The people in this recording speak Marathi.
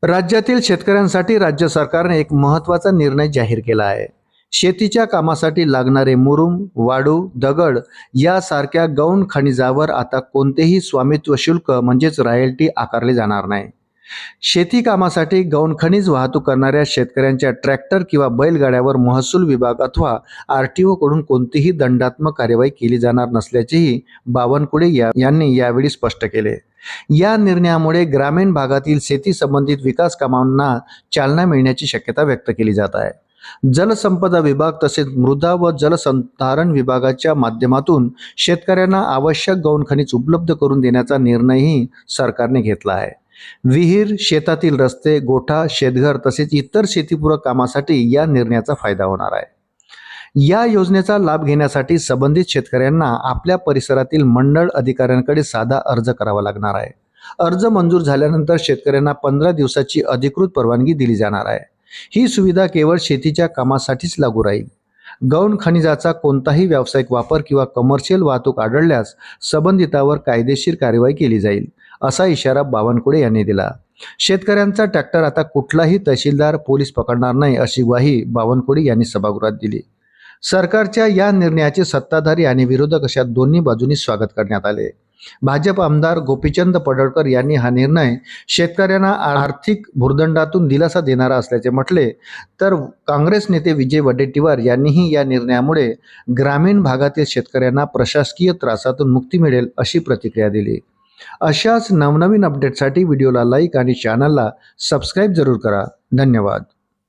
राज्यातील शेतकऱ्यांसाठी राज्य सरकारने एक महत्त्वाचा निर्णय जाहीर केला आहे। शेतीच्या कामासाठी लागणारे मुरुम, वाळू, दगड यासारख्या गौण खनिजावर आता कोणतेही स्वामित्व शुल्क म्हणजेच रॉयल्टी आकारले जाणार नाही। शेती कामासाठी गौण खनिज वाहतूक करणाऱ्या शेतकऱ्यांच्या ट्रॅक्टर किंवा बैलगाड्यावर महसूल विभाग अथवा आरटीओ कडून कोणतीही दंडात्मक कार्यवाही केली जाणार नसल्याचेही बावनकुळे यांनी यावेळी स्पष्ट केले। या निर्णयामुळे ग्रामीण भागातील शेती संबंधित विकास कामांना चालना मिळण्याची शक्यता व्यक्त केली जात आहे। जलसंपदा विभाग तसेच मृदा व जलसंधारण विभागाच्या माध्यमातून शेतकऱ्यांना आवश्यक गौण खनिज उपलब्ध करून देण्याचा निर्णयही सरकारने घेतला आहे। विहीर, शेतातील रस्ते, गोठा, शेतघर तसेच इतर शेतीपूरक कामासाठी या निर्णयाचा फायदा होणार आहे। या योजनेचा लाभ घेण्यासाठी संबंधित शेतकऱ्यांना आपल्या परिसरातील मंडळ अधिकाऱ्यांकडे साधा अर्ज करावा लागणार आहे। अर्ज मंजूर झाल्यानंतर शेतकऱ्यांना 15 दिवसाची अधिकृत परवानगी दिली जाणार आहे। ही सुविधा केवळ शेतीच्या कामासाठीच लागू राहील। गौण खनिजाचा कोणताही व्यावसायिक वापर किंवा कमर्शियल वाहतूक आढळल्यास संबंधितावर कायदेशीर कार्यवाही केली जाईल, असा इशारा बावनकुळे यांनी दिला। शेतकऱ्यांचा ट्रॅक्टर आता कुठलाही तहसीलदार, पोलीस पकडणार नाही, अशी ग्वाही बावनकुळे यांनी सभागृहात दिली। सरकारच्या या निर्णयाचे सत्ताधारी आणि विरोधक अशा दोन्ही बाजूंनी स्वागत करण्यात आले। भाजप आमदार गोपीचंद पडळकर यांनी हा निर्णय शेतकऱ्यांना आर्थिक भुर्दंडातून दिलासा देणारा असल्याचे म्हटले, तर काँग्रेस नेते विजय वडेट्टीवार यांनीही या निर्णयामुळे ग्रामीण भागातील शेतकऱ्यांना प्रशासकीय त्रासातून मुक्ती मिळेल अशी प्रतिक्रिया दिली। अशाच नवनवीन अपडेटसाठी व्हिडिओला लाईक आणि चॅनलला सबस्क्राईब जरूर करा। धन्यवाद।